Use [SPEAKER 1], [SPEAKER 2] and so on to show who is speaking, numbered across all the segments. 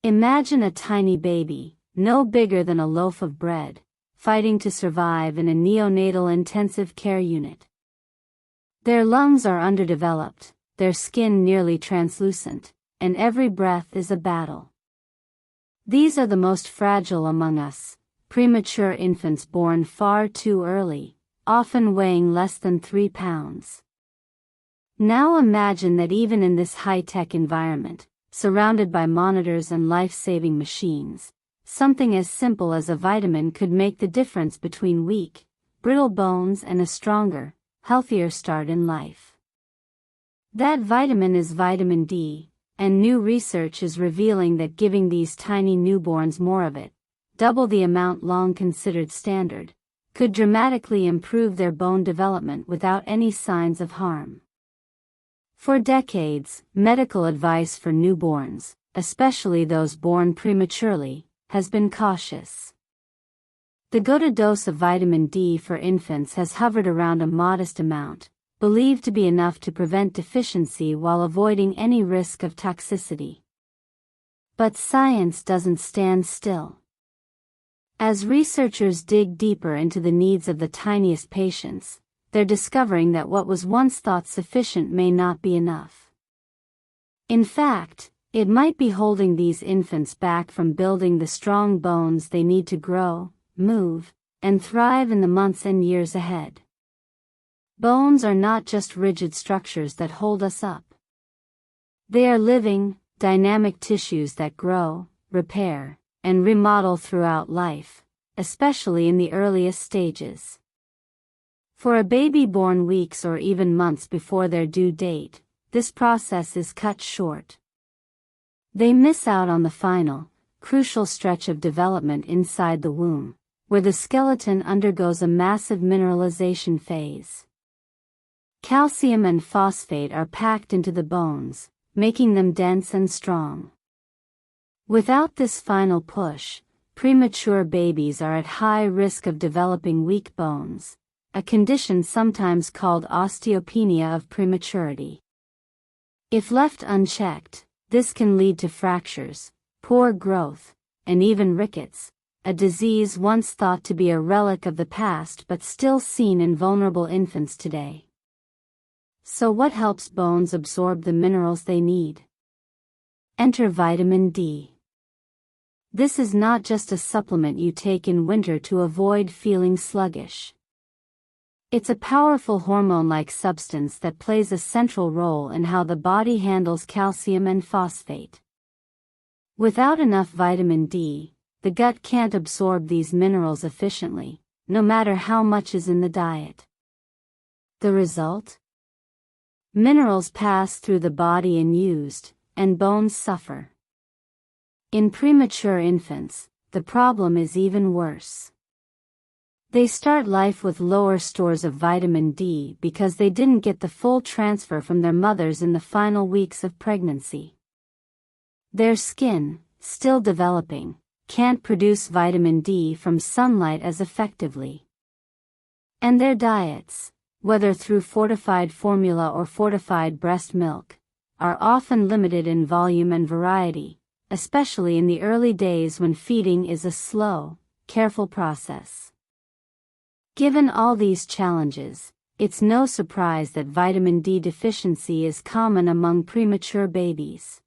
[SPEAKER 1] Imagine a tiny baby, no bigger than a loaf of bread, fighting to survive in a neonatal intensive care unit. Their lungs are underdeveloped, their skin nearly translucent, and every breath is a battle. These are the most fragile among us, premature infants born far too early, often weighing less than 3 pounds. Now imagine that even in this high-tech environment, surrounded by monitors and life-saving machines, something as simple as a vitamin could make the difference between weak, brittle bones and a stronger, healthier start in life. That vitamin is vitamin D, and new research is revealing that giving these tiny newborns more of it, double the amount long considered standard, could dramatically improve their bone development without any signs of harm. For decades, medical advice for newborns, especially those born prematurely, has been cautious. The go-to dose of vitamin D for infants has hovered around a modest amount, believed to be enough to prevent deficiency while avoiding any risk of toxicity. But science doesn't stand still. As researchers dig deeper into the needs of the tiniest patients, they're discovering that what was once thought sufficient may not be enough. In fact, it might be holding these infants back from building the strong bones they need to grow, move, and thrive in the months and years ahead. Bones are not just rigid structures that hold us up. They are living, dynamic tissues that grow, repair, and remodel throughout life, especially in the earliest stages. For a baby born weeks or even months before their due date, this process is cut short. They miss out on the final, crucial stretch of development inside the womb, where the skeleton undergoes a massive mineralization phase. Calcium and phosphate are packed into the bones, making them dense and strong. Without this final push, premature babies are at high risk of developing weak bones, a condition sometimes called osteopenia of prematurity. If left unchecked, this can lead to fractures, poor growth, and even rickets, a disease once thought to be a relic of the past but still seen in vulnerable infants today. So what helps bones absorb the minerals they need? Enter vitamin D. This is not just a supplement you take in winter to avoid feeling sluggish. It's a powerful hormone-like substance that plays a central role in how the body handles calcium and phosphate. Without enough vitamin D, the gut can't absorb these minerals efficiently, no matter how much is in the diet. The result? Minerals pass through the body unused, and bones suffer. In premature infants, the problem is even worse. They start life with lower stores of vitamin D because they didn't get the full transfer from their mothers in the final weeks of pregnancy. Their skin, still developing, can't produce vitamin D from sunlight as effectively. And their diets, whether through fortified formula or fortified breast milk, are often limited in volume and variety, especially in the early days when feeding is a slow, careful process. Given all these challenges, it's no surprise that vitamin D deficiency is common among premature babies.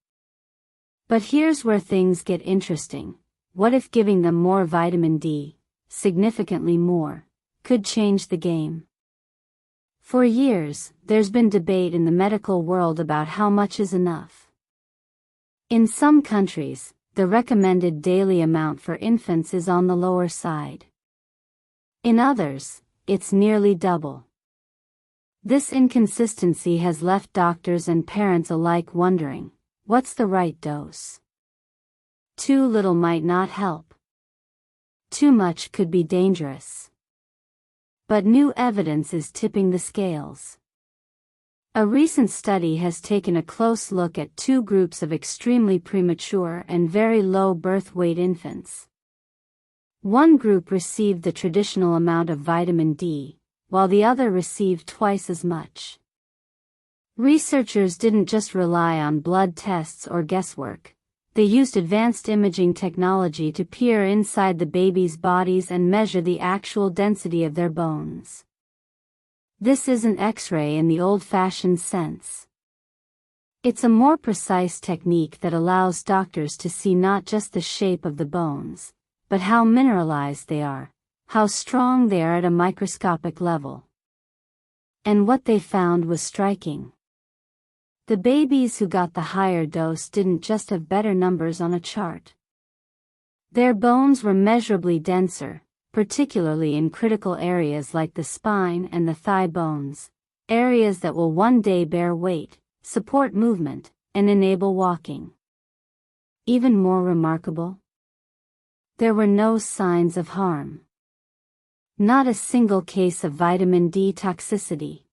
[SPEAKER 1] But here's where things get interesting. What if giving them more vitamin D, significantly more, could change the game? For years, there's been debate in the medical world about how much is enough. In some countries, the recommended daily amount for infants is on the lower side. In others, it's nearly double. This inconsistency has left doctors and parents alike wondering, what's the right dose? Too little might not help. Too much could be dangerous. But new evidence is tipping the scales. A recent study has taken a close look at two groups of extremely premature and very low birth weight infants. One group received the traditional amount of vitamin D, while the other received twice as much. Researchers didn't just rely on blood tests or guesswork. They used advanced imaging technology to peer inside the babies' bodies and measure the actual density of their bones. This isn't X-ray in the old-fashioned sense. It's a more precise technique that allows doctors to see not just the shape of the bones, but how mineralized they are, how strong they are at a microscopic level. And what they found was striking. The babies who got the higher dose didn't just have better numbers on a chart. Their bones were measurably denser, particularly in critical areas like the spine and the thigh bones, areas that will one day bear weight, support movement, and enable walking. Even more remarkable, there were no signs of harm. Not a single case of vitamin D toxicity.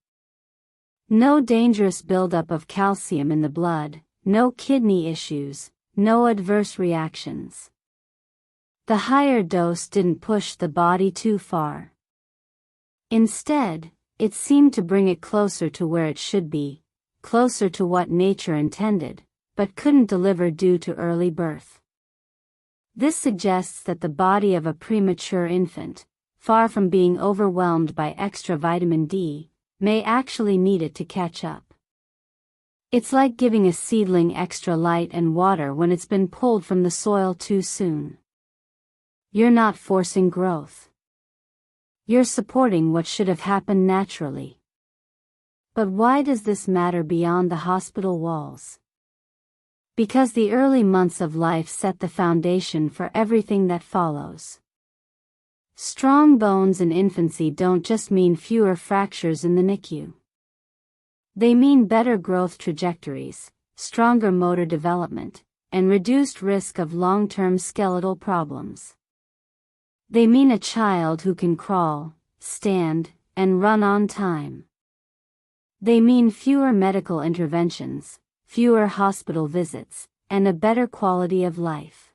[SPEAKER 1] No dangerous buildup of calcium in the blood, no kidney issues, no adverse reactions. The higher dose didn't push the body too far. Instead, it seemed to bring it closer to where it should be, closer to what nature intended, but couldn't deliver due to early birth. This suggests that the body of a premature infant, far from being overwhelmed by extra vitamin D, may actually need it to catch up. It's like giving a seedling extra light and water when it's been pulled from the soil too soon. You're not forcing growth. You're supporting what should have happened naturally. But why does this matter beyond the hospital walls? Because the early months of life set the foundation for everything that follows. Strong bones in infancy don't just mean fewer fractures in the NICU. They mean better growth trajectories, stronger motor development, and reduced risk of long-term skeletal problems. They mean a child who can crawl, stand, and run on time. They mean fewer medical interventions, fewer hospital visits, and a better quality of life.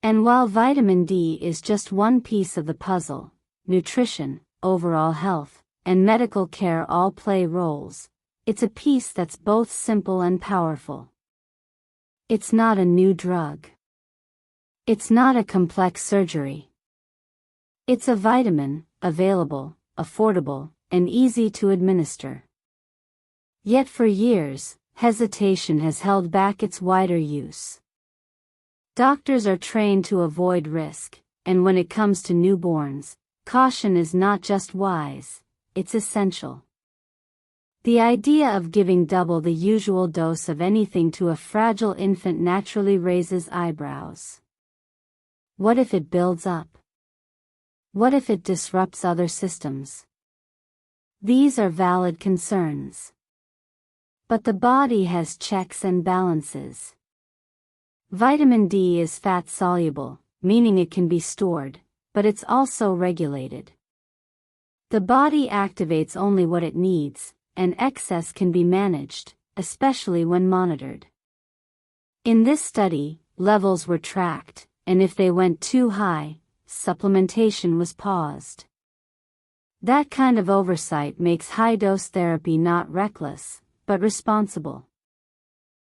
[SPEAKER 1] And while vitamin D is just one piece of the puzzle, nutrition, overall health, and medical care all play roles. It's a piece that's both simple and powerful. It's not a new drug. It's not a complex surgery. It's a vitamin, available, affordable, and easy to administer. Yet for years, hesitation has held back its wider use. Doctors are trained to avoid risk, and when it comes to newborns, caution is not just wise, it's essential. The idea of giving double the usual dose of anything to a fragile infant naturally raises eyebrows. What if it builds up? What if it disrupts other systems? These are valid concerns. But the body has checks and balances. Vitamin D is fat-soluble, meaning it can be stored, but it's also regulated. The body activates only what it needs, and excess can be managed, especially when monitored. In this study, levels were tracked, and if they went too high, supplementation was paused. That kind of oversight makes high-dose therapy not reckless, but responsible.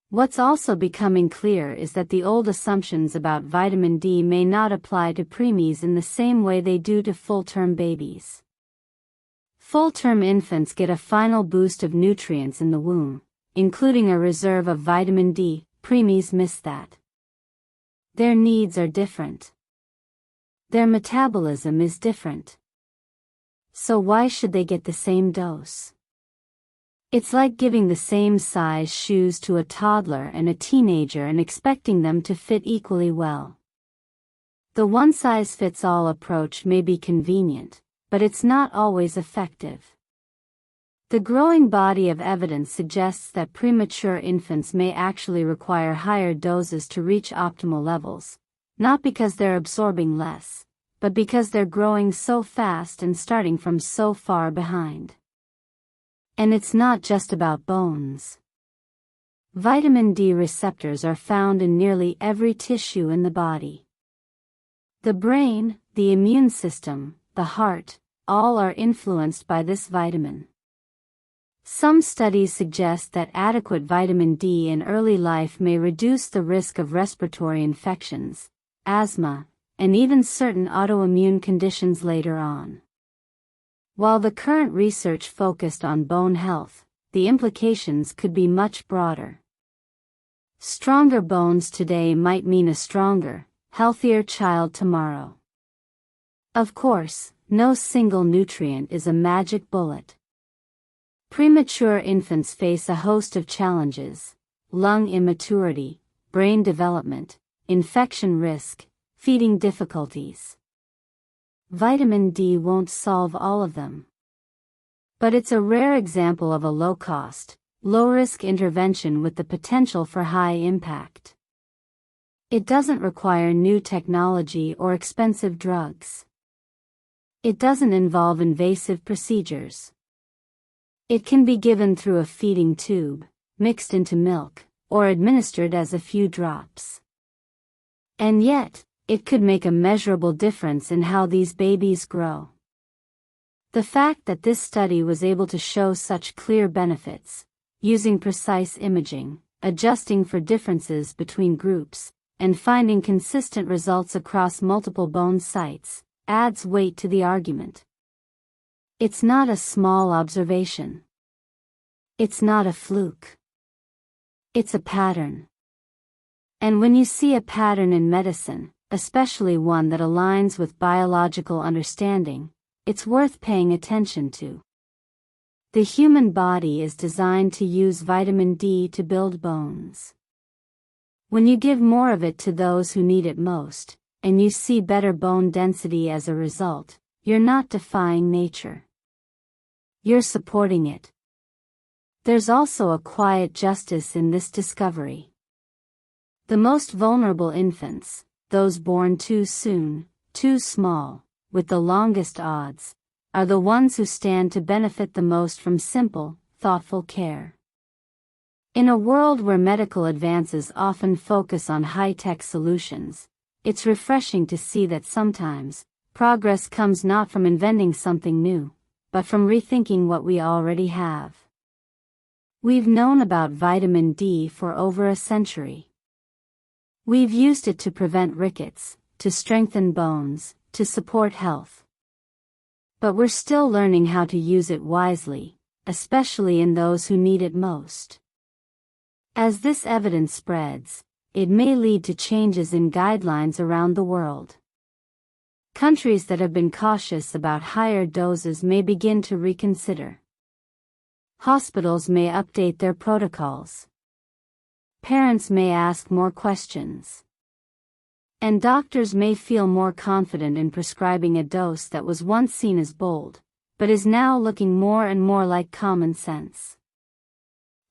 [SPEAKER 1] What's also becoming clear is that the old assumptions about vitamin D may not apply to preemies in the same way they do to full-term babies. Full-term infants get a final boost of nutrients in the womb, including a reserve of vitamin D. Preemies miss that. Their needs are different. Their metabolism is different. So why should they get the same dose? It's like giving the same size shoes to a toddler and a teenager and expecting them to fit equally well. The one-size-fits-all approach may be convenient, but it's not always effective. The growing body of evidence suggests that premature infants may actually require higher doses to reach optimal levels, not because they're absorbing less, but because they're growing so fast and starting from so far behind. And it's not just about bones. Vitamin D receptors are found in nearly every tissue in the body. The brain, the immune system, the heart, all are influenced by this vitamin. Some studies suggest that adequate vitamin D in early life may reduce the risk of respiratory infections, asthma, and even certain autoimmune conditions later on. While the current research focused on bone health, the implications could be much broader. Stronger bones today might mean a stronger, healthier child tomorrow. Of course, no single nutrient is a magic bullet. Premature infants face a host of challenges: lung immaturity, brain development, infection risk, feeding difficulties. Vitamin D won't solve all of them. But it's a rare example of a low-cost, low-risk intervention with the potential for high impact. It doesn't require new technology or expensive drugs. It doesn't involve invasive procedures. It can be given through a feeding tube, mixed into milk, or administered as a few drops. And yet, it could make a measurable difference in how these babies grow. The fact that this study was able to show such clear benefits, using precise imaging, adjusting for differences between groups, and finding consistent results across multiple bone sites, adds weight to the argument. It's not a small observation. It's not a fluke. It's a pattern. And when you see a pattern in medicine, especially one that aligns with biological understanding, it's worth paying attention to. The human body is designed to use vitamin D to build bones. When you give more of it to those who need it most, and you see better bone density as a result, you're not defying nature. You're supporting it. There's also a quiet justice in this discovery. The most vulnerable infants, those born too soon, too small, with the longest odds, are the ones who stand to benefit the most from simple, thoughtful care. In a world where medical advances often focus on high-tech solutions, it's refreshing to see that sometimes, progress comes not from inventing something new, but from rethinking what we already have. We've known about vitamin D for over a century. We've used it to prevent rickets, to strengthen bones, to support health. But we're still learning how to use it wisely, especially in those who need it most. As this evidence spreads, it may lead to changes in guidelines around the world. Countries that have been cautious about higher doses may begin to reconsider. Hospitals may update their protocols. Parents may ask more questions. And doctors may feel more confident in prescribing a dose that was once seen as bold, but is now looking more and more like common sense.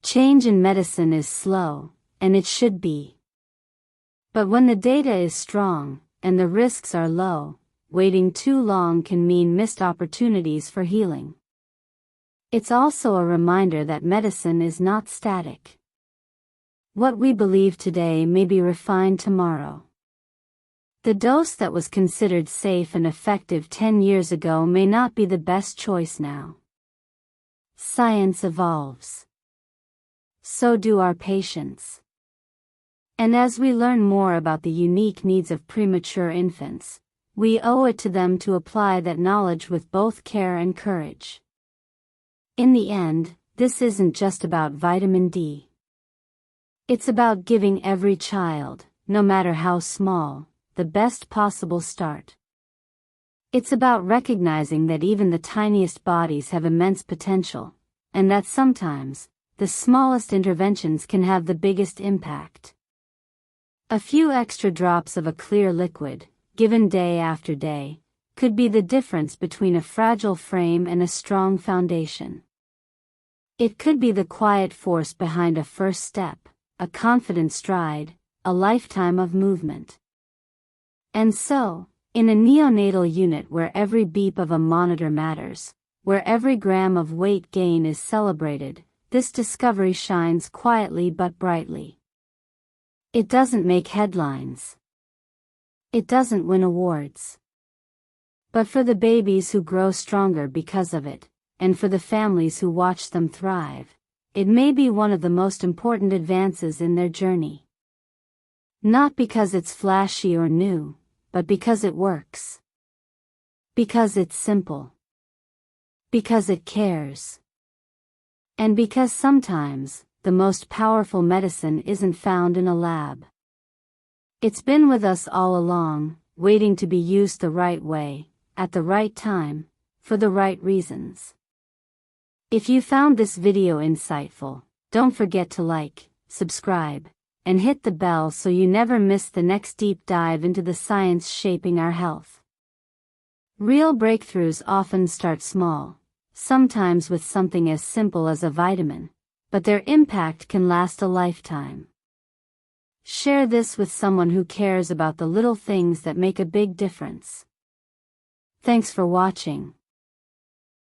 [SPEAKER 1] Change in medicine is slow, and it should be. But when the data is strong, and the risks are low, waiting too long can mean missed opportunities for healing. It's also a reminder that medicine is not static. What we believe today may be refined tomorrow. The dose that was considered safe and effective 10 years ago may not be the best choice now. Science evolves. So do our patients. And as we learn more about the unique needs of premature infants, we owe it to them to apply that knowledge with both care and courage. In the end, this isn't just about vitamin D. It's about giving every child, no matter how small, the best possible start. It's about recognizing that even the tiniest bodies have immense potential, and that sometimes, the smallest interventions can have the biggest impact. A few extra drops of a clear liquid, given day after day, could be the difference between a fragile frame and a strong foundation. It could be the quiet force behind a first step, a confident stride, a lifetime of movement. And so, in a neonatal unit where every beep of a monitor matters, where every gram of weight gain is celebrated, this discovery shines quietly but brightly. It doesn't make headlines. It doesn't win awards. But for the babies who grow stronger because of it, and for the families who watch them thrive, it may be one of the most important advances in their journey. Not because it's flashy or new, but because it works. Because it's simple. Because it cares. And because sometimes, the most powerful medicine isn't found in a lab. It's been with us all along, waiting to be used the right way, at the right time, for the right reasons. If you found this video insightful, don't forget to like, subscribe, and hit the bell so you never miss the next deep dive into the science shaping our health. Real breakthroughs often start small, sometimes with something as simple as a vitamin, but their impact can last a lifetime. Share this with someone who cares about the little things that make a big difference. Thanks for watching.